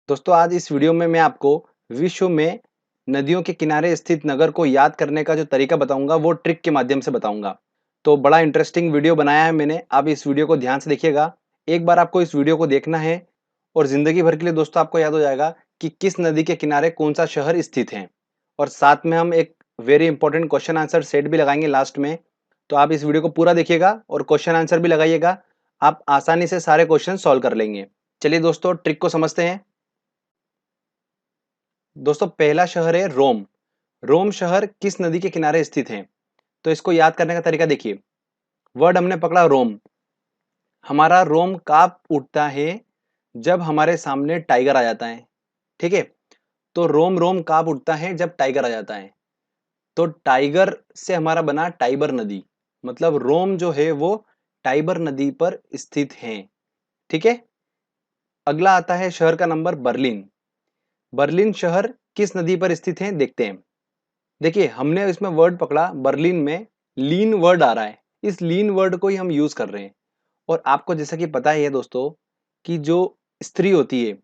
दोस्तों आज इस वीडियो में मैं आपको विश्व में नदियों के किनारे स्थित नगर को याद करने का जो तरीका बताऊंगा वो ट्रिक के माध्यम से बताऊंगा। तो बड़ा इंटरेस्टिंग वीडियो बनाया है मैंने, आप इस वीडियो को ध्यान से देखिएगा। एक बार आपको इस वीडियो को देखना है और जिंदगी भर के लिए दोस्तों आपको याद हो जाएगा कि किस नदी के किनारे कौन सा शहर स्थित है। और साथ में हम एक very important question answer set भी लगाएंगे लास्ट में। तो आप इस वीडियो को पूरा देखिएगा और क्वेश्चन आंसर भी लगाइएगा, आप आसानी से सारे क्वेश्चन सॉल्व कर लेंगे। चलिए दोस्तों ट्रिक को समझते हैं। दोस्तों पहला शहर है रोम। रोम शहर किस नदी के किनारे स्थित है? तो इसको याद करने का तरीका देखिए। वर्ड हमने पकड़ा रोम। हमारा रोम कब उठता है? जब हमारे सामने टाइगर आ जाता है। ठीक है, तो रोम रोम कब उठता है? जब टाइगर आ जाता है। तो टाइगर से हमारा बना टाइबर नदी, मतलब रोम जो है वो टाइबर नदी पर स्थित है। ठीक है, अगला आता है शहर का नंबर बर्लिन। बर्लिन शहर किस नदी पर स्थित है देखते हैं। देखिए हमने इसमें वर्ड पकड़ा बर्लिन में, लीन वर्ड आ रहा है, इस लीन वर्ड को ही हम यूज कर रहे हैं। और आपको जैसा कि पता ही है दोस्तों कि जो स्त्री होती है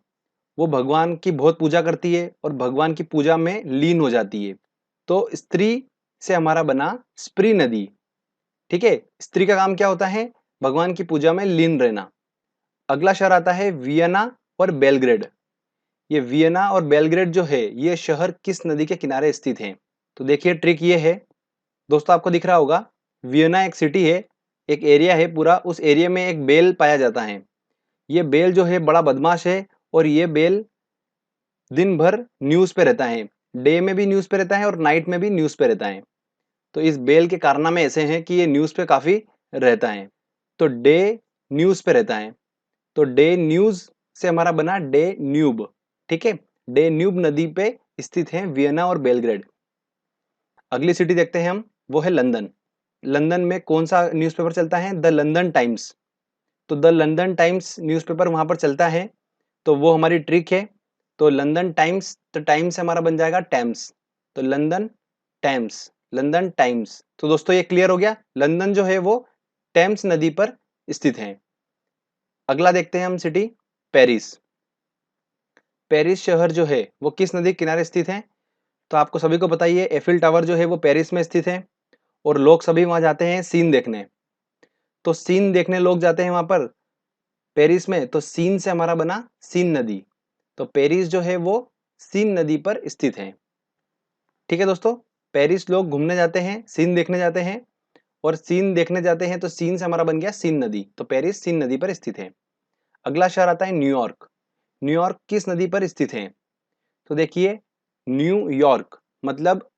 वो भगवान की बहुत पूजा करती है और भगवान की पूजा में लीन हो जाती है। तो स्त्री से हमारा बना स्प्री नदी। ठीक है, स्त्री का काम क्या होता है? भगवान की पूजा में लीन रहना। अगला शहर आता है वियना और बेलग्रेड। ये वियना और बेलग्रेड जो है ये शहर किस नदी के किनारे स्थित है? तो देखिए ट्रिक ये है दोस्तों, आपको दिख रहा होगा वियना एक सिटी है, एक एरिया है पूरा, उस एरिया में एक बेल पाया जाता है। ये बेल जो है बड़ा बदमाश है और ये बेल दिन भर न्यूज पे रहता है। डे में भी न्यूज पे रहता है और नाइट में भी न्यूज पे रहता है। तो इस बेल के कारनामे ऐसे हैं कि ये न्यूज पे काफी रहता है। तो डे न्यूज पे रहता है, तो डे न्यूज से हमारा बना डे न्यूब। ठीक है, डे न्यूब नदी पे स्थित है वियना और बेलग्रेड। अगली सिटी देखते हैं हम, वो है लंदन। लंदन में कौन सा न्यूज़पेपर चलता है? The London times. तो द लंदन टाइम्स न्यूज़पेपर वहां पर चलता है, तो वो हमारी ट्रिक है। तो लंदन टाइम्स, तो टाइम्स हमारा बन जाएगा टेम्स। तो लंदन टेम्स, लंदन टाइम्स। तो दोस्तों ये क्लियर हो गया, लंदन जो है वो टेम्स नदी पर स्थित है। अगला देखते हैं हम सिटी पेरिस। पेरिस शहर जो है वो किस नदी के किनारे स्थित है? तो आपको सभी को पता ही है एफिल टावर जो है वो पेरिस में स्थित है और लोग सभी वहां जाते हैं सीन देखने। तो सीन देखने लोग जाते हैं वहां पर पेरिस में, तो सीन से हमारा बना सीन नदी। तो पेरिस जो है वो सीन नदी पर स्थित है। ठीक है दोस्तों, पेरिस लोग घूमने जाते हैं, सीन देखने जाते हैं, और सीन देखने जाते हैं तो सीन से हमारा बन गया सीन नदी। तो पेरिस सीन नदी पर स्थित है। अगला शहर आता है न्यूयॉर्क। न्यूयॉर्क किस नदी पर स्थित है? तो देखिए न्यूयॉर्क मतलब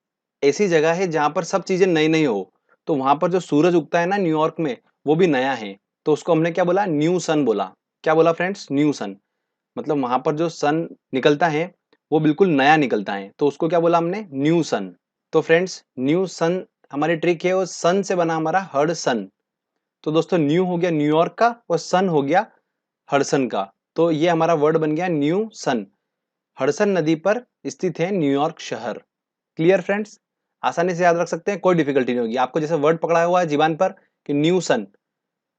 ऐसी जगह है जहां पर सब चीजें नई नई हो। तो वहां पर जो सूरज उगता है ना न्यूयॉर्क में, वो भी नया है। तो उसको हमने क्या बोला? न्यू सन बोला। क्या बोला फ्रेंड्स? न्यू सन। मतलब वहां पर जो सन निकलता है वो बिल्कुल नया निकलता है, तो उसको क्या बोला हमने? न्यू सन। तो फ्रेंड्स न्यू सन हमारी ट्रिक है, और सन से बना हमारा हडसन। तो दोस्तों न्यू हो गया न्यूयॉर्क का और सन हो गया हडसन का। तो ये हमारा वर्ड बन गया न्यू सन। हडसन नदी पर स्थित है न्यूयॉर्क शहर। Clear friends? आसानी से याद रख सकते हैं, कोई डिफिकल्टी नहीं होगी। आपको जैसे वर्ड पकड़ा हुआ है जीवान पर कि न्यू सन,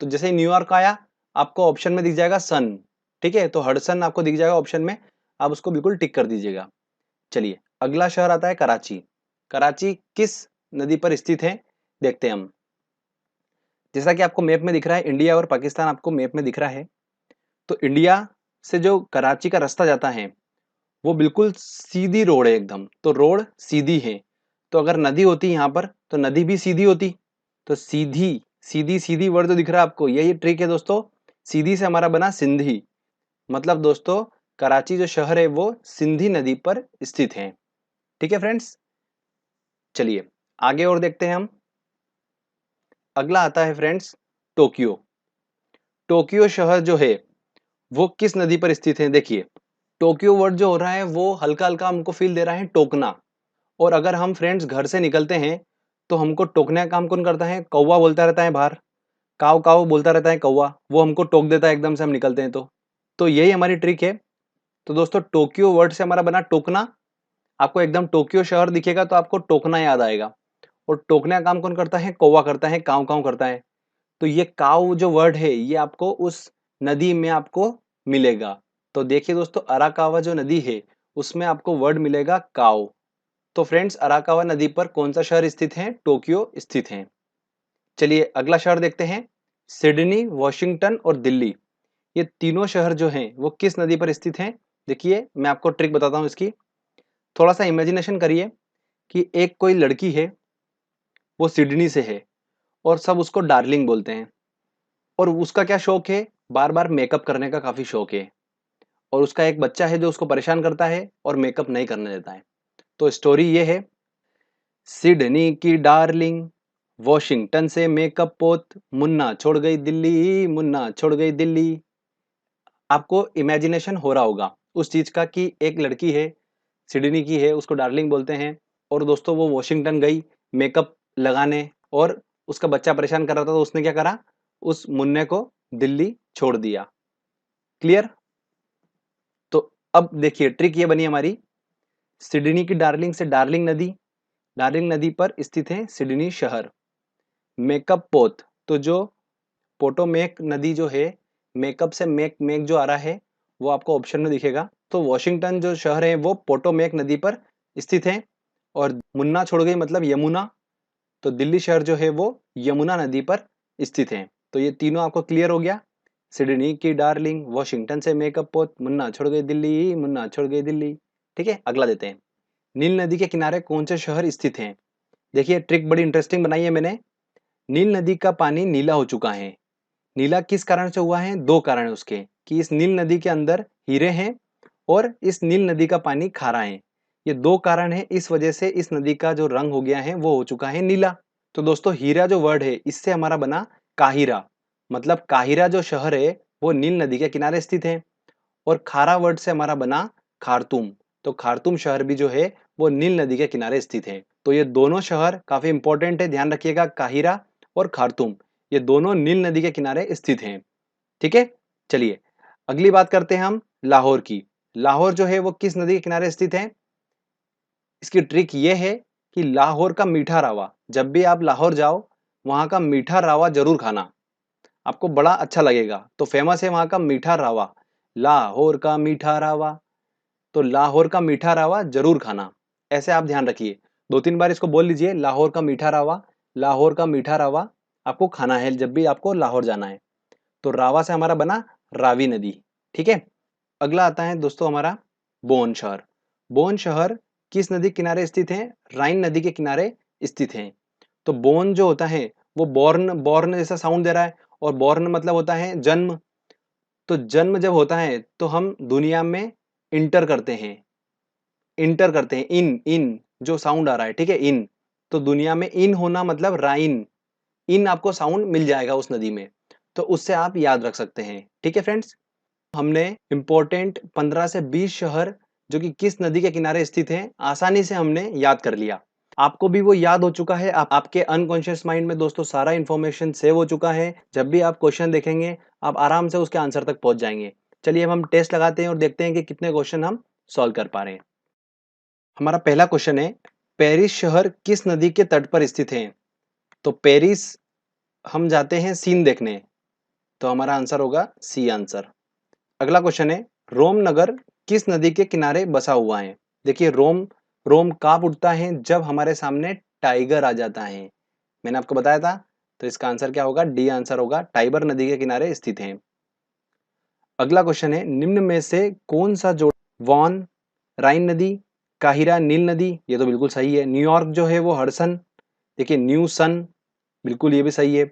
तो जैसे ही न्यूयॉर्क आया आपको ऑप्शन में दिख जाएगा सन। ठीक है, तो हडसन आपको दिख जाएगा ऑप्शन में, आप उसको बिल्कुल टिक कर दीजिएगा। चलिए अगला शहर आता है कराची। कराची किस नदी पर स्थित है देखते हैं हम। जैसा कि आपको मैप में दिख रहा है इंडिया और पाकिस्तान आपको मैप में दिख रहा है। तो इंडिया से जो कराची का रास्ता जाता है वो बिल्कुल सीधी रोड है एकदम, तो रोड सीधी है। तो अगर नदी होती यहाँ पर तो नदी भी सीधी होती। तो सीधी, सीधी सीधी वर्ड तो दिख रहा है आपको, यही ट्रिक है दोस्तों। सीधी से हमारा बना सिंधी। मतलब दोस्तों कराची जो शहर है वो सिंधी नदी पर स्थित है। ठीक है फ्रेंड्स, चलिए आगे और देखते हैं हम। अगला आता है फ्रेंड्स टोक्यो। टोक्यो शहर जो है वो किस नदी पर स्थित है? देखिए टोक्यो वर्ड जो हो रहा है वो हल्का हल्का हमको फील दे रहा है टोकना। और अगर हम फ्रेंड्स घर से निकलते हैं तो हमको टोकने का काम कौन करता है? कौवा बोलता रहता है बाहर, काव काव बोलता रहता है कौवा, वो हमको टोक देता है एकदम से हम निकलते हैं। तो यही हमारी ट्रिक है। तो दोस्तों टोक्यो वर्ड से हमारा बना टोकना। आपको एकदम टोक्यो शहर दिखेगा तो आपको टोकना याद आएगा, और टोकने का काम कौन करता है? कौवा करता है, काव काव करता है। तो ये काव जो वर्ड है ये आपको उस नदी में आपको मिलेगा। तो देखिए दोस्तों, अराकावा जो नदी है उसमें आपको वर्ड मिलेगा काओ। तो फ्रेंड्स, अराकावा नदी पर कौन सा शहर स्थित है? टोक्यो स्थित है। चलिए अगला शहर देखते हैं। सिडनी, वॉशिंगटन और दिल्ली, ये तीनों शहर जो हैं वो किस नदी पर स्थित हैं? देखिए मैं आपको ट्रिक बताता हूँ इसकी। थोड़ा सा इमेजिनेशन करिए कि एक कोई लड़की है, वो सिडनी से है और सब उसको डार्लिंग बोलते हैं, और उसका क्या शौक है? बार बार मेकअप करने का काफी शौक है, और उसका एक बच्चा है जो उसको परेशान करता है और मेकअप नहीं करने देता है। तो स्टोरी ये है, सिडनी की डार्लिंग, वॉशिंगटन से मेकअप पोत, मुन्ना छोड़ गई दिल्ली, मुन्ना छोड़ गई दिल्ली। आपको इमेजिनेशन हो रहा होगा उस चीज का कि एक लड़की है, सिडनी की है, उसको डार्लिंग बोलते हैं, और दोस्तों वो वॉशिंगटन गई मेकअप लगाने, और उसका बच्चा परेशान कर रहा था तो उसने क्या करा? उस मुन्ने को दिल्ली छोड़ दिया। क्लियर? तो अब देखिए ट्रिक ये बनी हमारी, सिडनी की डार्लिंग से डार्लिंग नदी, डार्लिंग नदी पर स्थित है सिडनी शहर। मेकअप पोत, तो जो पोटोमेक नदी जो है, मेकअप से मेक मेक जो आ रहा है वो आपको ऑप्शन में दिखेगा। तो वॉशिंगटन जो शहर है वो पोटोमेक नदी पर स्थित है, और मुन्ना छोड़ गई मतलब यमुना, तो दिल्ली शहर जो है वो यमुना नदी पर स्थित है। तो ये तीनों आपको क्लियर हो गया। सिडनी की डार्लिंग, वॉशिंगटन से मेकअप पोत, मुन्ना छोड़ गई दिल्ली, मुन्ना छोड़ गई दिल्ली। ठीक है, अगला देते हैं। नील नदी के किनारे कौन से शहर स्थित हैं? देखिए ट्रिक बड़ी इंटरेस्टिंग बनाई है मैंने। नील नदी का पानी नीला हो चुका है। नीला किस कारण से हुआ है? दो कारण है उसके, कि इस नील नदी के अंदर हीरे हैं और इस नील नदी का पानी खारा है। ये दो कारण है, इस वजह से इस नदी का जो रंग हो गया है वो हो चुका है नीला। तो दोस्तों हीरा जो वर्ड है इससे हमारा बना काहिरा, मतलब काहिरा जो शहर है वो नील नदी के किनारे स्थित है। और खारा वर्ड से हमारा बना खार्तूम, तो खार्तूम शहर भी जो है वो नील नदी के किनारे स्थित है। तो ये दोनों शहर काफी इंपॉर्टेंट है, ध्यान रखिएगा, काहिरा और खार्तूम, ये दोनों नील नदी के किनारे स्थित हैं। ठीक है, चलिए अगली बात करते हैं हम लाहौर की। लाहौर जो है वो किस नदी के किनारे स्थित है? इसकी ट्रिक ये है कि लाहौर का मीठा रावा, जब भी आप लाहौर जाओ वहां का मीठा रावा जरूर खाना, आपको बड़ा अच्छा लगेगा। तो फेमस है वहां का मीठा रावा, लाहौर का मीठा रावा। तो लाहौर का मीठा रावा जरूर खाना, ऐसे आप ध्यान रखिए। दो तीन बार इसको बोल लीजिए, लाहौर का मीठा रावा, लाहौर का मीठा रावा आपको खाना है जब भी आपको लाहौर जाना है। तो रावा से हमारा बना रावी नदी। ठीक है, अगला आता है दोस्तों हमारा बोन शहर। बोन शहर किस नदी के किनारे स्थित है? राइन नदी के किनारे स्थित है। तो बोन जो होता है वो बॉर्न, बॉर्न जैसा साउंड दे रहा है, और बॉर्न मतलब होता है जन्म। तो जन्म जब होता है तो हम दुनिया में इंटर करते हैं, इंटर करते हैं, इन इन जो साउंड आ रहा है, ठीक है, इन। तो दुनिया में इन होना मतलब राइन, इन आपको साउंड मिल जाएगा उस नदी में, तो उससे आप याद रख सकते हैं। ठीक है फ्रेंड्स, हमने इंपॉर्टेंट 15 से 20 शहर जो कि किस नदी के किनारे स्थित हैं आसानी से हमने याद कर लिया। आपको भी वो याद हो चुका है, आपके अनकॉन्शियस माइंड में दोस्तों सारा इंफॉर्मेशन सेव हो चुका है। जब भी आप क्वेश्चन देखेंगे आप आराम से उसके आंसर तक पहुंच जाएंगे। चलिए अब हम टेस्ट लगाते हैं और देखते हैं कि कितने क्वेश्चन हम सॉल्व कर पा रहे हैं। हमारा पहला क्वेश्चन है, पेरिस शहर किस नदी के तट पर स्थित है? तो पेरिस हम जाते हैं सीन देखने, तो हमारा आंसर होगा सी आंसर। अगला क्वेश्चन है, रोम नगर किस नदी के किनारे बसा हुआ है? देखिए रोम, रोम कांप उठता है जब हमारे सामने टाइगर आ जाता है, मैंने आपको बताया था। तो इसका आंसर क्या होगा? डी आंसर होगा, टाइबर नदी के किनारे स्थित है। अगला क्वेश्चन है, निम्न में से कौन सा जोड़, वॉन राइन नदी, काहिरा नील नदी, ये तो बिल्कुल सही है। न्यूयॉर्क जो है वो हडसन, देखिए न्यू सन, बिल्कुल ये भी सही है।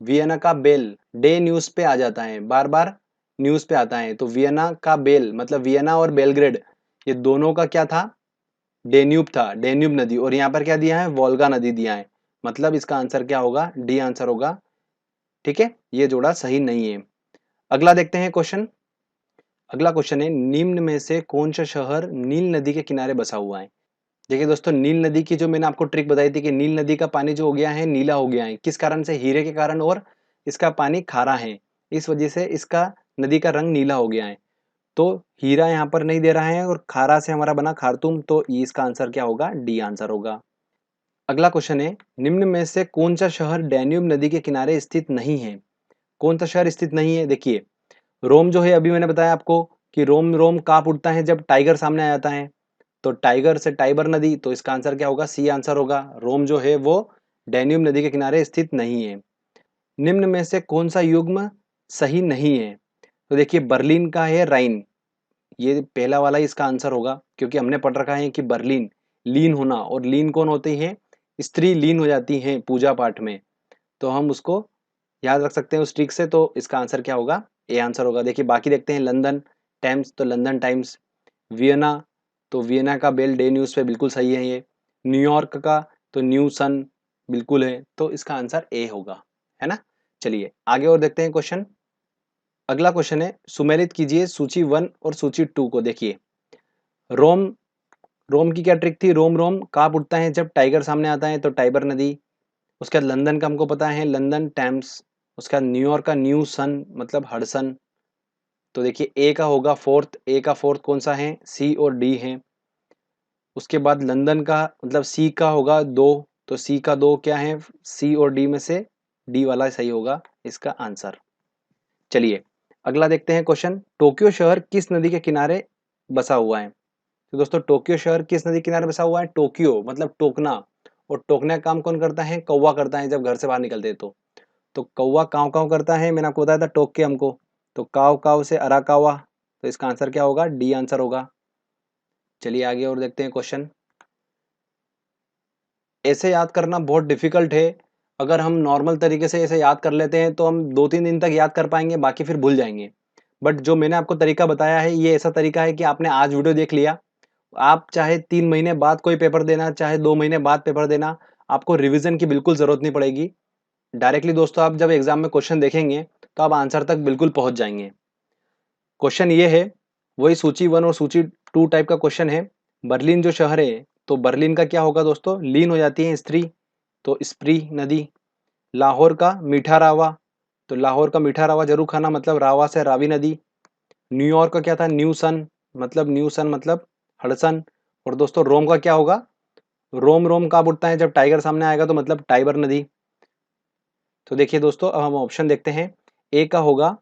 वियना का बेल डे न्यूज पे आ जाता है, बार बार न्यूज पे आता है, तो वियना का बेल मतलब वियना और बेलग्रेड, ये दोनों का क्या था? डेन्यूब था, डेन्यूब नदी। और यहाँ पर क्या दिया है? वोल्गा नदी दिया है, मतलब इसका आंसर क्या होगा? डी आंसर होगा। ठीक है, ये जोड़ा सही नहीं है। अगला देखते हैं क्वेश्चन। अगला क्वेश्चन है, निम्न में से कौन सा शहर नील नदी के किनारे बसा हुआ है? देखिए दोस्तों, नील नदी की जो मैंने आपको ट्रिक बताई थी कि नील नदी का पानी जो हो गया है नीला हो गया है, किस कारण से? हीरे के कारण, और इसका पानी खारा है, इस वजह से इसका नदी का रंग नीला हो गया है। तो हीरा यहाँ पर नहीं दे रहा है, और खारा से हमारा बना खारतूम, तो इसका आंसर क्या होगा? डी आंसर होगा। अगला क्वेश्चन है, निम्न में से कौन सा शहर डैन्यूब नदी के किनारे स्थित नहीं है? कौन सा शहर स्थित नहीं है? देखिए रोम जो है अभी मैंने बताया आपको कि रोम रोम कहाँ उठता है जब टाइगर सामने आ जाता है, तो टाइगर से टाइबर नदी, तो इसका आंसर क्या होगा, सी आंसर होगा। रोम जो है वो डैन्यूब नदी के किनारे स्थित नहीं है। निम्न में से कौन सा युग्म सही नहीं है, तो देखिए बर्लिन का है राइन, ये पहला वाला ही इसका आंसर होगा, क्योंकि हमने पढ़ रखा है कि बर्लिन लीन होना, और लीन कौन होती है, स्त्री लीन हो जाती है पूजा पाठ में, तो हम उसको याद रख सकते हैं उस ट्रिक से। तो इसका आंसर क्या होगा, ए आंसर होगा। देखिए बाकी देखते हैं, लंदन टाइम्स तो लंदन टाइम्स, वियना तो वियना का बेल डे न्यूज़ पे बिल्कुल सही है ये, न्यूयॉर्क का तो न्यू सन बिल्कुल है, तो इसका आंसर ए होगा, है ना। चलिए आगे और देखते हैं क्वेश्चन। अगला क्वेश्चन है, सुमेलित कीजिए सूची 1 और सूची 2 को। देखिए रोम, रोम की क्या ट्रिक थी, रोम रोम कहाँ उठता है जब टाइगर सामने आता है, तो टाइबर नदी। उसके बाद लंदन का हमको पता है लंदन टेम्स, उसके बाद न्यूयॉर्क का न्यू सन मतलब हडसन। तो देखिए ए का होगा फोर्थ, ए का फोर्थ कौन सा है, सी और डी है। उसके बाद लंदन का मतलब सी का होगा दो, तो सी का दो क्या है, सी और डी में से डी वाला सही होगा इसका आंसर। चलिए अगला देखते हैं क्वेश्चन, टोक्यो शहर किस नदी के किनारे बसा हुआ है। तो दोस्तों टोक्यो शहर किस नदी के किनारे बसा हुआ है, टोक्यो मतलब टोकना, और टोकने का काम कौन करता है, कौवा करता है जब घर से बाहर निकलते हैं तो कौवा काव काव करता है, मैंने आपको बताया था टोक के हमको, तो काव काव से अरा कावा, तो इसका आंसर क्या होगा, डी आंसर होगा। चलिए आगे और देखते हैं क्वेश्चन। ऐसे याद करना बहुत डिफिकल्ट है, अगर हम नॉर्मल तरीके से ऐसे याद कर लेते हैं तो हम 2-3 दिन तक याद कर पाएंगे, बाकी फिर भूल जाएंगे। बट जो मैंने आपको तरीका बताया है ये ऐसा तरीका है कि आपने आज वीडियो देख लिया, आप चाहे 3 महीने बाद कोई पेपर देना, चाहे 2 महीने बाद पेपर देना, आपको रिविजन की बिल्कुल जरूरत नहीं पड़ेगी। डायरेक्टली दोस्तों आप जब एग्जाम में क्वेश्चन देखेंगे तो आप आंसर तक बिल्कुल पहुंच जाएंगे। क्वेश्चन ये है, वही सूची 1 और सूची 2 टाइप का क्वेश्चन है। बर्लिन जो शहर है, तो बर्लिन का क्या होगा दोस्तों, लीन हो जाती है स्त्री, तो स्प्री नदी। लाहौर का मीठा रावा, तो लाहौर का मीठा रावा जरूर खाना, मतलब रावा से रावी नदी। न्यूयॉर्क का क्या था, न्यू सन, मतलब न्यू सन मतलब हडसन। और दोस्तों रोम का क्या होगा, रोम रोम कब उठता है जब टाइगर सामने आएगा, तो मतलब टाइबर नदी। तो देखिए दोस्तों अब हम ऑप्शन देखते हैं, ए का होगा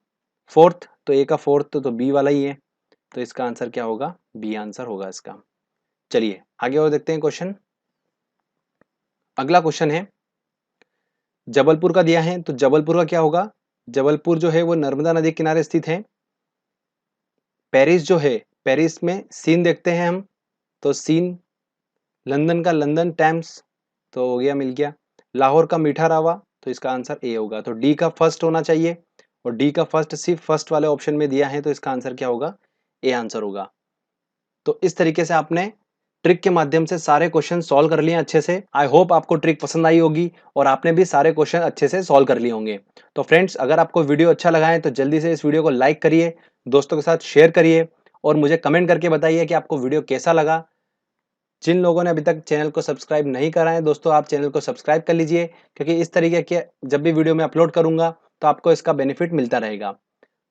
फोर्थ, तो ए का फोर्थ तो बी वाला ही है, तो इसका आंसर क्या होगा, बी आंसर होगा इसका। चलिए आगे और देखते हैं क्वेश्चन। अगला क्वेश्चन है, जबलपुर का दिया है, तो जबलपुर का क्या होगा, जबलपुर जो है वो नर्मदा नदी के किनारे स्थित है। पेरिस जो है, पेरिस में सीन देखते हैं हम, तो सीन। लंदन का लंदन टैम्स, तो हो गया मिल गया। लाहौर का मीठा रावा, तो इसका आंसर ए होगा, तो डी का फर्स्ट होना चाहिए, और डी का फर्स्ट सिर्फ फर्स्ट वाले ऑप्शन में दिया है, तो इसका आंसर क्या होगा, ए आंसर होगा। तो इस तरीके से आपने ट्रिक के माध्यम से सारे क्वेश्चन सॉल्व कर लिए अच्छे से। आई होप आपको ट्रिक पसंद आई होगी और आपने भी सारे क्वेश्चन अच्छे से सॉल्व कर लिए होंगे। तो फ्रेंड्स अगर आपको वीडियो अच्छा लगा है तो जल्दी से इस वीडियो को लाइक करिए, दोस्तों के साथ शेयर करिए, और मुझे कमेंट करके बताइए कि आपको वीडियो कैसा लगा। जिन लोगों ने अभी तक चैनल को सब्सक्राइब नहीं करा है दोस्तों, आप चैनल को सब्सक्राइब कर लीजिए, क्योंकि इस तरीके के जब भी वीडियो मैं अपलोड करूंगा तो आपको इसका बेनिफिट मिलता रहेगा।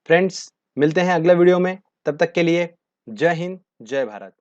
फ्रेंड्स मिलते हैं अगले वीडियो में, तब तक के लिए जय हिंद जय भारत।